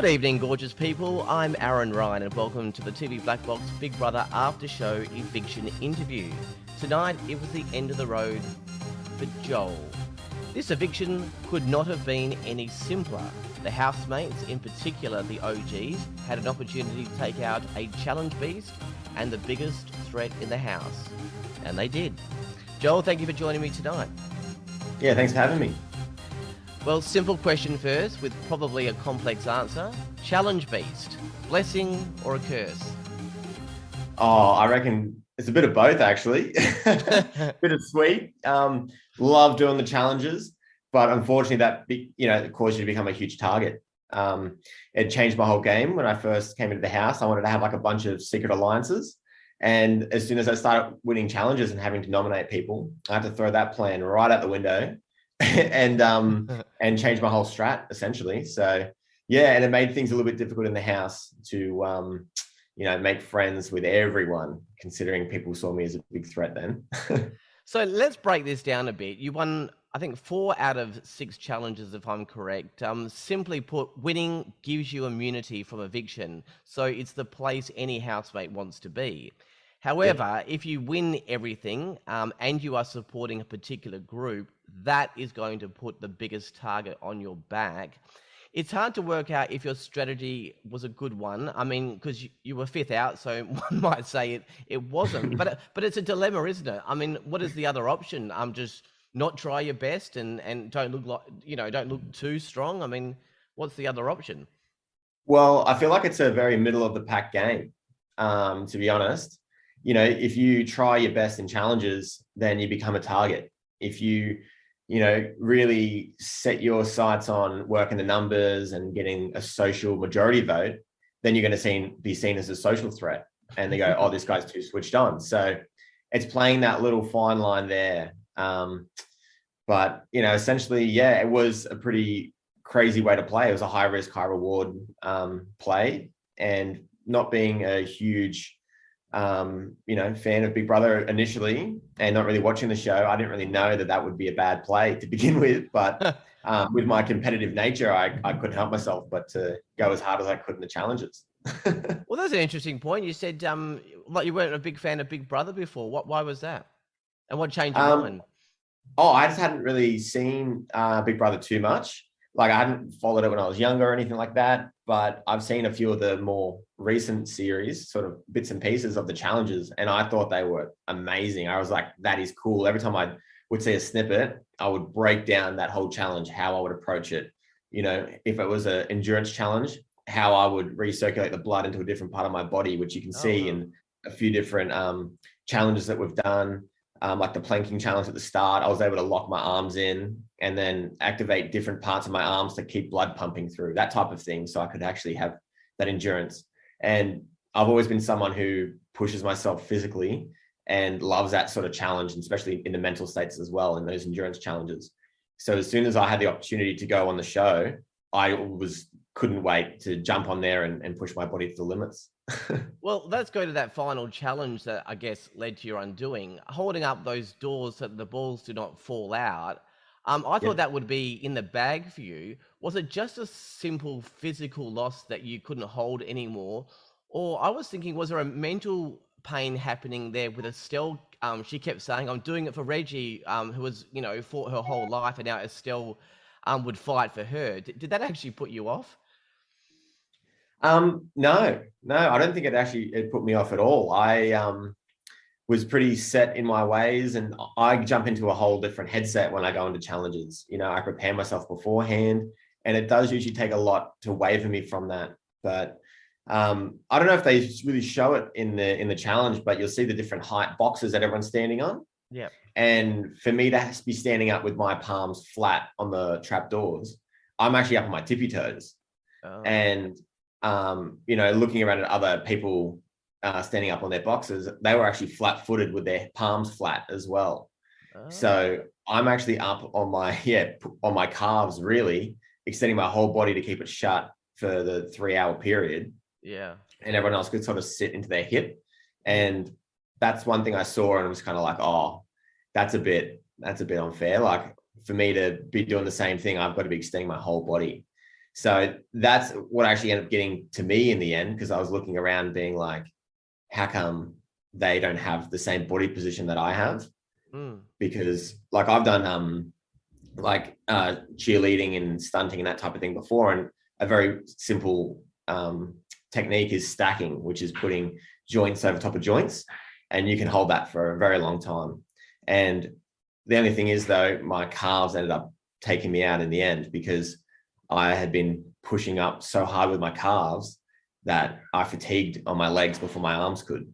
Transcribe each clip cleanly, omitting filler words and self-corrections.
Good evening, gorgeous people. I'm Aaron Ryan and welcome to the TV Black Box Big Brother After Show Eviction interview. Tonight, it was the end of the road for Joel. This eviction could not have been any simpler. The housemates, in particular the OGs, had an opportunity to take out a challenge beast and the biggest threat in the house. And they did. Joel, thank you for joining me tonight. Yeah, thanks for having me. Well, simple question first, with probably a complex answer. Challenge beast, blessing or a curse? Oh, I reckon it's a bit of both, actually. Bit of sweet. Love doing the challenges, but unfortunately, that it caused you to become a huge target. It changed my whole game when I first came into the house. I wanted to have like a bunch of secret alliances, and as soon as I started winning challenges and having to nominate people, I had to throw that plan right out the window. and change my whole strat essentially. So yeah, and it made things a little bit difficult in the house to make friends with everyone, considering people saw me as a big threat then. So let's break this down a bit. You won, I think, 4 out of 6 challenges, if I'm correct. Simply put, winning gives you immunity from eviction. So it's the place any housemate wants to be. However, if you win everything and you are supporting a particular group, that is going to put the biggest target on your back. It's hard to work out if your strategy was a good one. I mean, because you were 5th out, so one might say it wasn't. but it's a dilemma, isn't it? I mean, what is the other option? Just not try your best and don't look like don't look too strong. I mean, what's the other option? Well, I feel like it's a very middle of the pack game, to be honest. If you try your best in challenges, then you become a target. If you really set your sights on working the numbers and getting a social majority vote, then you're going to be seen as a social threat. And they go, oh, this guy's too switched on. So it's playing that little fine line there. But essentially, yeah, it was a pretty crazy way to play. It was a high risk, high reward play. And not being a huge fan of Big Brother initially and not really watching the show, I didn't really know that would be a bad play to begin with. But with my competitive nature, I couldn't help myself but to go as hard as I could in the challenges. Well, that's an interesting point. You said like you weren't a big fan of Big Brother before. Why was that? And what changed your mind? I just hadn't really seen Big Brother too much. Like I hadn't followed it when I was younger or anything like that, but I've seen a few of the more recent series, sort of bits and pieces of the challenges, and I thought they were amazing. I was like, that is cool. Every time I would see a snippet, I would break down that whole challenge, how I would approach it. If it was an endurance challenge, how I would recirculate the blood into a different part of my body, which you can see in a few different challenges that we've done. Like the planking challenge at the start, I was able to lock my arms in and then activate different parts of my arms to keep blood pumping through, that type of thing. So I could actually have that endurance. And I've always been someone who pushes myself physically and loves that sort of challenge, and especially in the mental states as well, in those endurance challenges. So as soon as I had the opportunity to go on the show, I couldn't wait to jump on there and push my body to the limits. Well, let's go to that final challenge that I guess led to your undoing, holding up those doors so that the balls do not fall out. I thought that would be in the bag for you. Was it just a simple physical loss that you couldn't hold anymore? Or I was thinking, was there a mental pain happening there with Estelle? She kept saying, I'm doing it for Reggie, who was, fought her whole life, and now Estelle would fight for her. Did that actually put you off? No, I don't think it put me off at all. I was pretty set in my ways, and I jump into a whole different headset when I go into challenges. I prepare myself beforehand, and it does usually take a lot to waver me from that. But I don't know if they really show it in the challenge, but you'll see the different height boxes that everyone's standing on. Yeah. And for me to be standing up with my palms flat on the trapdoors, I'm actually up on my tippy toes. Oh. And looking around at other people standing up on their boxes, they were actually flat-footed with their palms flat as well. Oh. So I'm actually up on my calves, really extending my whole body to keep it shut for the 3-hour period. Yeah. And everyone else could sort of sit into their hip. And that's one thing I saw, and I was kind of like, oh, that's a bit unfair. Like for me to be doing the same thing, I've got to be extending my whole body. So that's what actually ended up getting to me in the end, because I was looking around being like, how come they don't have the same body position that I have? Because like I've done cheerleading and stunting and that type of thing before, and a very simple technique is stacking, which is putting joints over top of joints, and you can hold that for a very long time. And the only thing is, though, my calves ended up taking me out in the end, because I had been pushing up so hard with my calves that I fatigued on my legs before my arms could.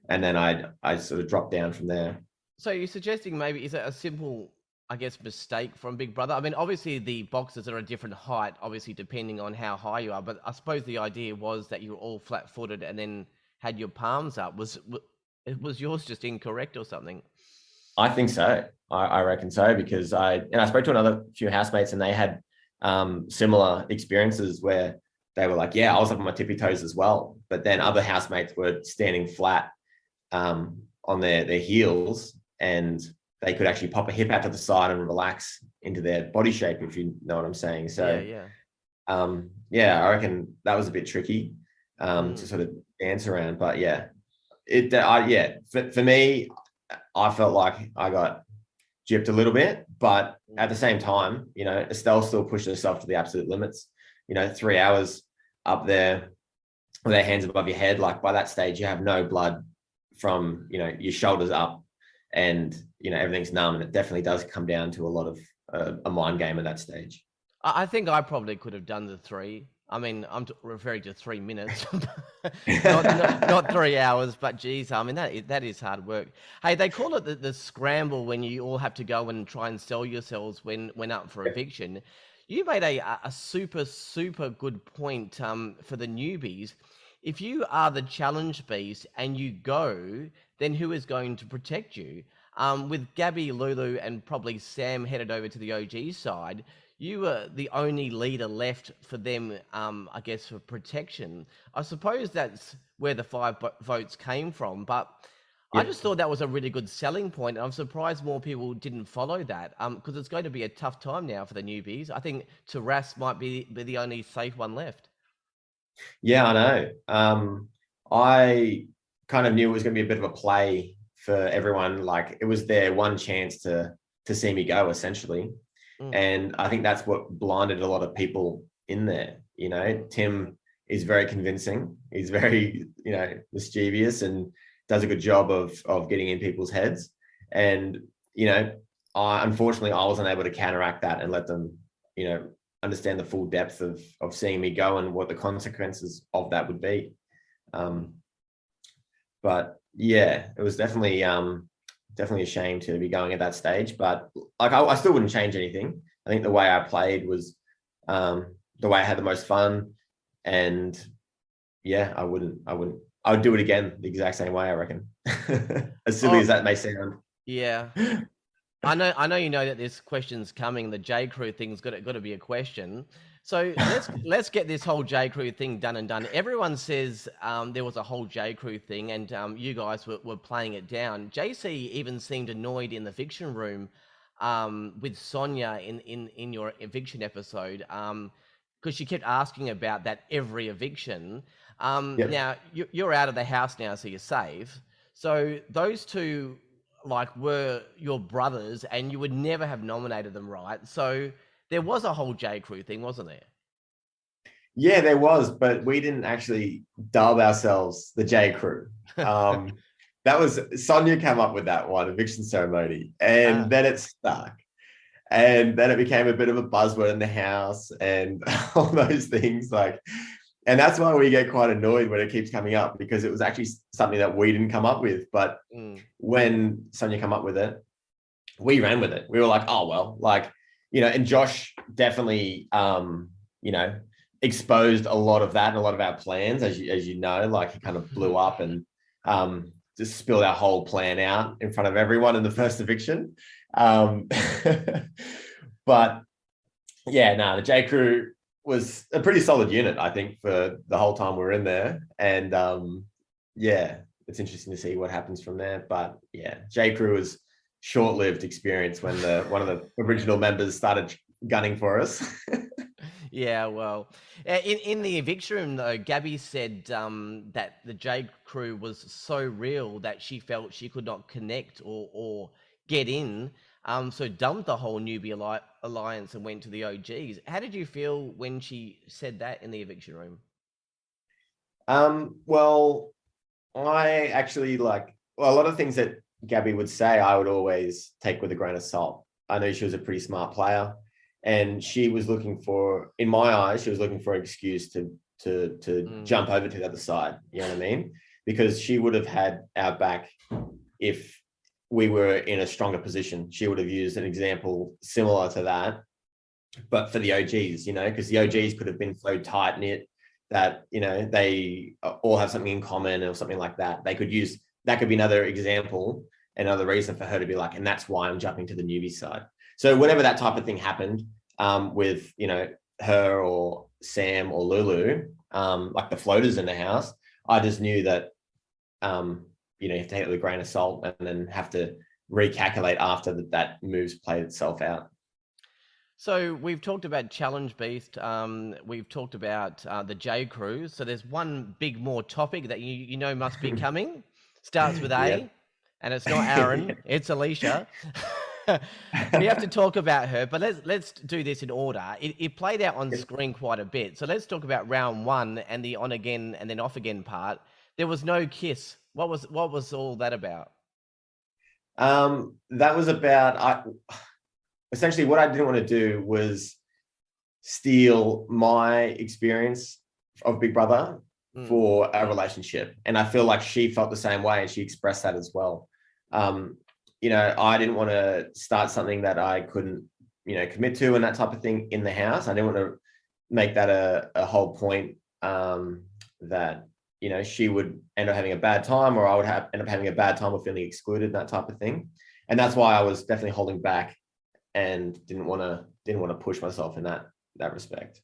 And then I sort of dropped down from there. So you're suggesting maybe is it a simple, I guess, mistake from Big Brother? I mean, obviously the boxes are a different height, obviously depending on how high you are. But I suppose the idea was that you were all flat-footed and then had your palms up. Was yours just incorrect or something? I think so. I reckon so, because I spoke to another few housemates, and they had similar experiences where they were like, yeah, I was up on my tippy toes as well. But then other housemates were standing flat on their heels, and they could actually pop a hip out to the side and relax into their body shape, if you know what I'm saying. So I reckon that was a bit tricky to sort of dance around. But for me, I felt like I got gypped a little bit, but at the same time, Estelle still pushed herself to the absolute limits. 3 hours up there with their hands above your head, like by that stage, you have no blood from, your shoulders up, and, everything's numb. And it definitely does come down to a lot of a mind game at that stage. I think I probably could have done the 3. I mean, I'm referring to 3 minutes, not 3 hours, but geez, I mean, that is hard work. Hey, they call it the scramble when you all have to go and try and sell yourselves when up for eviction. You made a super, super good point for the newbies. If you are the challenge beast and you go, then who is going to protect you? With Gabi, Lulu, and probably Sam headed over to the OG side, you were the only leader left for them, I guess, for protection. I suppose that's where the 5 votes came from, but I just thought that was a really good selling point, and I'm surprised more people didn't follow that, because it's going to be a tough time now for the newbies. I think Tarsa might be the only safe one left. Yeah, I know. I kind of knew it was going to be a bit of a play for everyone. Like, it was their one chance to see me go, essentially. And I think that's what blinded a lot of people in there. Tim is very convincing. He's very, mischievous, and does a good job of getting in people's heads. And, unfortunately, I wasn't able to counteract that and let them, understand the full depth of seeing me go and what the consequences of that would be. But yeah, it was definitely a shame to be going at that stage, but like I still wouldn't change anything. I think the way I played was the way I had the most fun, and yeah, I would do it again the exact same way, I reckon. As silly as that may sound. Yeah. I know you know that this question's coming. The J Crew thing's got to be a question. So let's get this whole J Crew thing done and done. Everyone says there was a whole J Crew thing, and you guys were playing it down. JC even seemed annoyed in the fiction room with Sonia in your eviction episode, because she kept asking about that every eviction. Now you're out of the house now, so you're safe. So those two were your brothers, and you would never have nominated them, right? So there was a whole J Crew thing, wasn't there? Yeah, there was, but we didn't actually dub ourselves the J Crew. That was Sonia came up with that one, eviction ceremony, and then it stuck. And then it became a bit of a buzzword in the house and all those things. And that's why we get quite annoyed when it keeps coming up, because it was actually something that we didn't come up with. But when Sonia came up with it, we ran with it. We were like, oh, well, and Josh definitely, exposed a lot of that and a lot of our plans, as you know, he kind of blew up and just spilled our whole plan out in front of everyone in the first eviction. But yeah, the J Crew was a pretty solid unit, I think, for the whole time we were in there. And it's interesting to see what happens from there. But yeah, J Crew was short-lived experience when one of the original members started gunning for us. Yeah, well, in the eviction room though, Gabby said that the J crew was so real that she felt she could not connect or get in, so dumped the whole newbie alliance and went to the OGs. How did you feel when she said that in the eviction room? Well, I actually like, well, a lot of things that Gabby would say, I would always take with a grain of salt. I know she was a pretty smart player, and she was looking for, in my eyes, she was looking for an excuse to jump over to the other side. You know what I mean? Because she would have had our back if we were in a stronger position. She would have used an example similar to that, but for the OGs, you know, because the OGs could have been so tight knit that, you know, they all have something in common or something like that. They could use that, could be another example, another reason for her to be like, and that's why I'm jumping to the newbie side. So whenever that type of thing happened, with, you know, her or Sam or Lulu, like the floaters in the house, I just knew that, you know, you have to take it with a grain of salt and then have to recalculate after that move's played itself out. So we've talked about Challenge Beast. We've talked about the J Crew. So there's one big more topic that you know must be coming. Starts with Yeah. A, and it's not Aaron, it's Alicia. We have to talk about her, but let's do this in order. It played out on screen quite a bit. So let's talk about round one and the on again and then off again part. There was no kiss. What was all that about? That was about, essentially what I didn't want to do was steal my experience of Big Brother for a relationship. And I feel like she felt the same way and she expressed that as well. You know, I didn't want to start something that I couldn't, you know, commit to and that type of thing in the house. I didn't want to make that a whole point, that, you know, she would end up having a bad time or I would end up having a bad time or feeling excluded, that type of thing. And that's why I was definitely holding back and didn't want to push myself in that respect.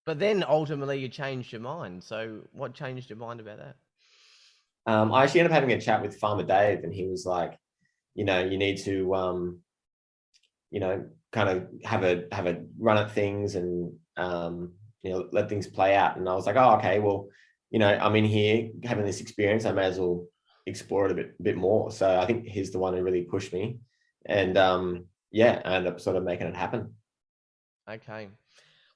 But then ultimately you changed your mind. So what changed your mind about that? I actually ended up having a chat with Farmer Dave, and he was like, you know, you need to, you know, kind of have a run at things and, you know, let things play out. And I was like, oh, okay, well, you know, I'm in here having this experience. I may as well explore it a bit more. So I think he's the one who really pushed me, and yeah, I ended up sort of making it happen. Okay.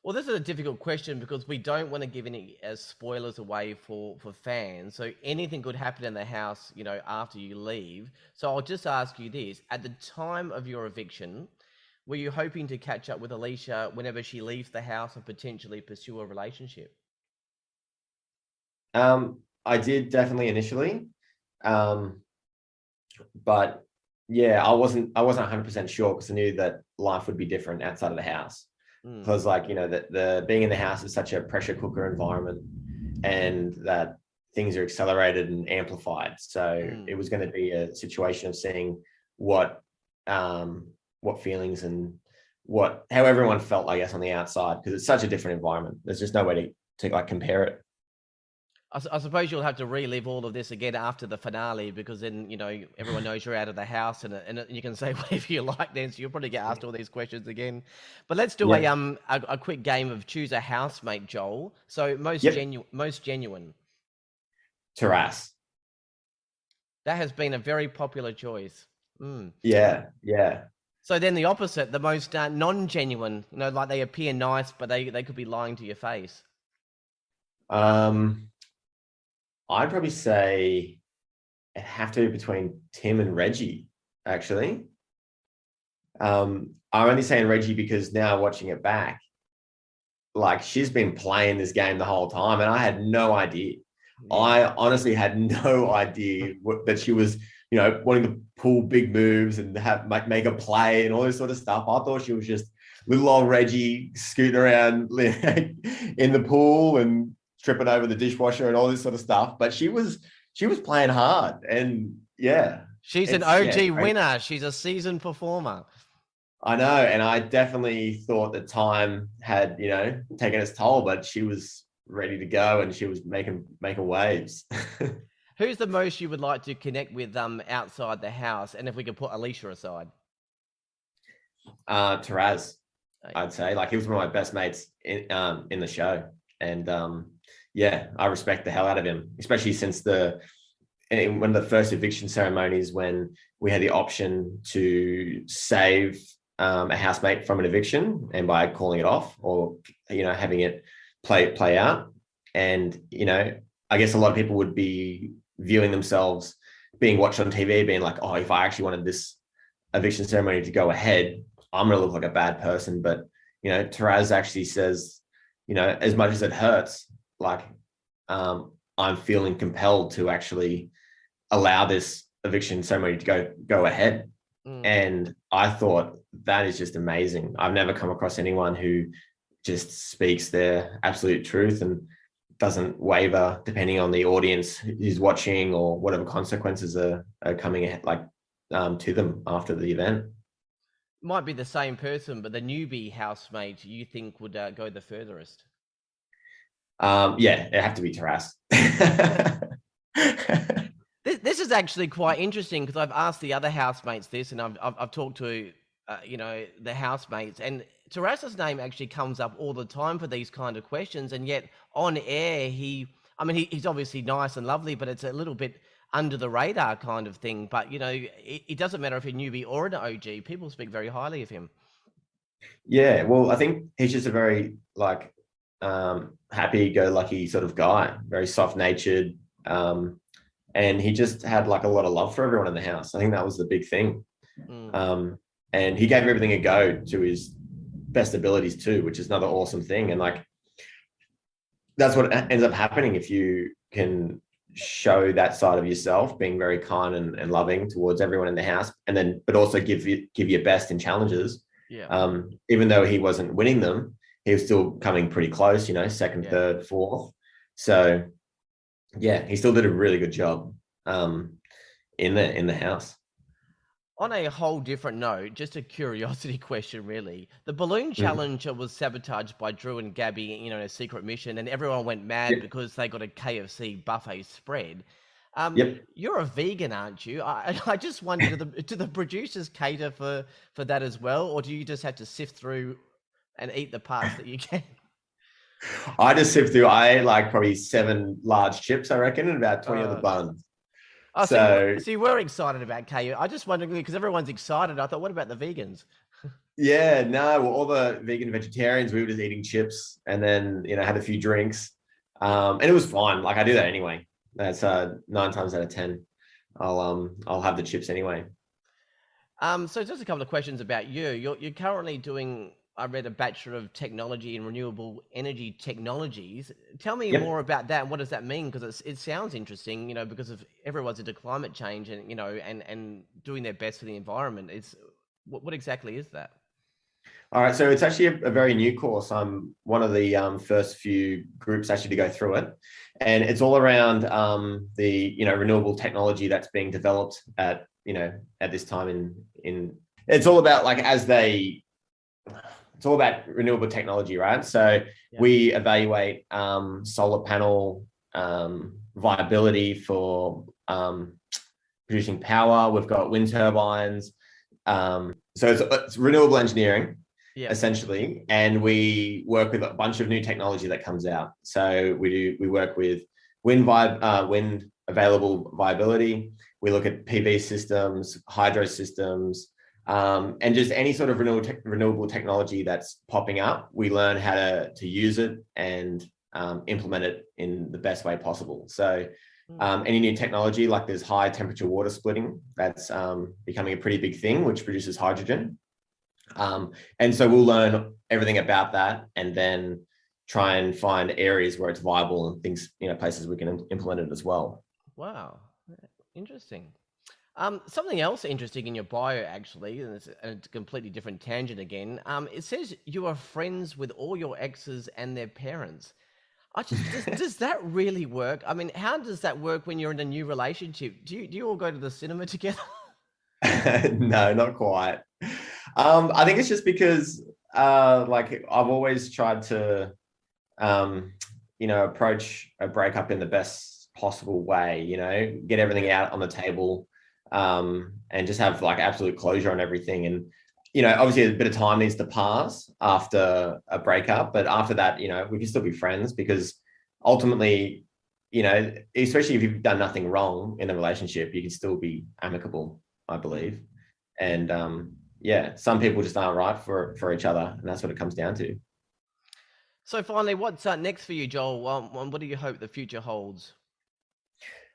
Well, this is a difficult question because we don't want to give any spoilers away for fans. So anything could happen in the house, you know, after you leave. So I'll just ask you this: at the time of your eviction, were you hoping to catch up with Alicia whenever she leaves the house and potentially pursue a relationship? I did definitely initially, um, but yeah, I wasn't 100% sure because I knew that life would be different outside of the house. Because, like, you know, the being in the house is such a pressure cooker environment, and that things are accelerated and amplified. So it was going to be a situation of seeing what feelings and how everyone felt, I guess, on the outside, because it's such a different environment. There's just no way to like compare it. I suppose you'll have to relive all of this again after the finale, because then, you know, everyone knows you're out of the house and you can say whatever you like then. So you'll probably get asked all these questions again. But let's do Yeah. a quick game of choose a housemate, Joel. So Yep. most genuine. Taras. That has been a very popular choice. Yeah. Yeah. So then the opposite, the most non-genuine, you know, like they appear nice, but they could be lying to your face. I'd probably say it'd have to be between Tim and Reggie, actually. I'm only saying Reggie because now watching it back, like, she's been playing this game the whole time, and I had no idea. Yeah. I honestly had no idea that she was, you know, wanting to pull big moves and make a play and all this sort of stuff. I thought she was just little old Reggie scooting around in the pool and tripping over the dishwasher and all this sort of stuff. But she was playing hard, and yeah, She's an OG winner. She's a seasoned performer. I know, and I definitely thought that time had, you know, taken its toll, but she was ready to go and she was making waves. Who's the most you would like to connect with outside the house? And if we could put Alicia aside. Taraz. I'd say. Like, he was one of my best mates in the show. And yeah, I respect the hell out of him, especially since in one of the first eviction ceremonies, when we had the option to save a housemate from an eviction, and by calling it off, or having it play out. And I guess a lot of people would be viewing themselves being watched on TV, being like, oh, if I actually wanted this eviction ceremony to go ahead, I'm gonna look like a bad person. But Taraz actually says, as much as it hurts, like, I'm feeling compelled to actually allow this eviction ceremony to go ahead. And I thought, that is just amazing. I've never come across anyone who just speaks their absolute truth and doesn't waver depending on the audience who's watching, or whatever consequences are coming ahead, to them after the event. Might be the same person, but the newbie housemate you think would go the furthest? Yeah, it'd have to be Taras. This is actually quite interesting, because I've asked the other housemates this, and I've talked to the housemates, and Taras's name actually comes up all the time for these kind of questions, and yet on air he's obviously nice and lovely, but it's a little bit under the radar kind of thing. But it doesn't matter if you're a newbie or an OG, people speak very highly of him. Yeah, well, I think he's just a very happy-go-lucky sort of guy, very soft-natured, and he just had a lot of love for everyone in the house. I think that was the big thing. And he gave everything a go to his best abilities too, which is another awesome thing. And that's what ends up happening if you can show that side of yourself, being very kind and loving towards everyone in the house, but also give your best in challenges. Yeah. Even though he wasn't winning them, he was still coming pretty close, second, third, fourth. So yeah, he still did a really good job in the house. On a whole different note, just a curiosity question, really. The balloon challenge was sabotaged by Drew and Gabi, in a secret mission, and everyone went mad because they got a KFC buffet spread. You're a vegan, aren't you? I just wonder, do the producers cater for that as well, or do you just have to sift through and eat the parts that you can? I just sift through. I ate probably 7 large chips, I reckon, and about 20 of the buns. Oh, so you were excited about KU. I just wondered, because everyone's excited. I thought, what about the vegans? Yeah, no. Well, all the vegan vegetarians, we were just eating chips, and then had a few drinks, and it was fine. I do that anyway. That's 9 times out of 10. I'll have the chips anyway. So just a couple of questions about you. You're currently doing, I read, a Bachelor of Technology in Renewable Energy Technologies. Tell me more about that. And what does that mean? Because it sounds interesting, because of everyone's into climate change and, and doing their best for the environment. What exactly is that? All right. So it's actually a very new course. I'm one of the first few groups actually to go through it. And it's all around the, renewable technology that's being developed at this time it's all about it's all about renewable technology, right? So we evaluate solar panel viability for producing power. We've got wind turbines. So it's renewable engineering, essentially. And we work with a bunch of new technology that comes out. So we work with wind available viability. We look at PV systems, hydro systems, and just any sort of renewable technology that's popping up. We learn how to use it and implement it in the best way possible. So any new technology, like there's high temperature water splitting, that's becoming a pretty big thing, which produces hydrogen. And so we'll learn everything about that, and then try and find areas where it's viable and things, places we can implement it as well. Wow, interesting. Something else interesting in your bio, actually, and it's a completely different tangent again. It says you are friends with all your exes and their parents. Does that really work? I mean, how does that work when you're in a new relationship? Do you all go to the cinema together? No, not quite. I think it's just because I've always tried to approach a breakup in the best possible way, get everything out on the table, and just have absolute closure on everything. And obviously a bit of time needs to pass after a breakup, but after that, we can still be friends because ultimately, especially if you've done nothing wrong in the relationship, you can still be amicable, I believe. And yeah, some people just aren't right for each other, and that's what it comes down to. So finally, what's next for you, Joel? What do you hope the future holds?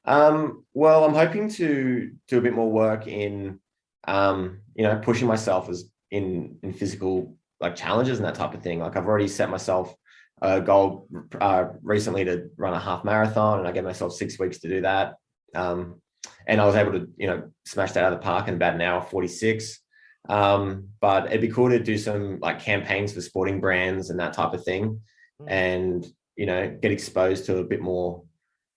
Well, I'm hoping to do a bit more work in, pushing myself as in physical like challenges and that type of thing. Like I've already set myself a goal recently to run a half marathon, and I gave myself 6 weeks to do that. And I was able to, smash that out of the park in about an hour 46. But it'd be cool to do some like campaigns for sporting brands and that type of thing, and get exposed to a bit more,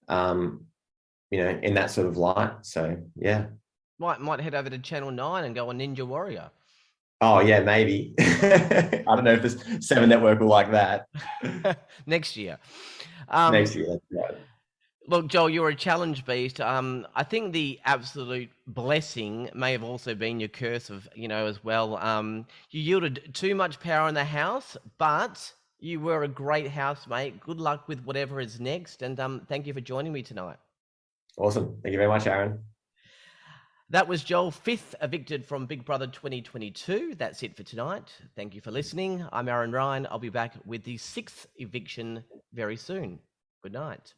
in that sort of light. So yeah. Might head over to Channel 9 and go on Ninja Warrior. Oh yeah, maybe. I don't know if this 7 Network will like that. Next year. Next year. Yeah. Look, Joel, you're a challenge beast. I think the absolute blessing may have also been your curse of, as well. You yielded too much power in the house, but you were a great housemate. Good luck with whatever is next, and thank you for joining me tonight. Awesome. Thank you very much, Aaron. That was Joel, 5th evicted from Big Brother 2022. That's it for tonight. Thank you for listening. I'm Aaron Ryan. I'll be back with the 6th eviction very soon. Good night.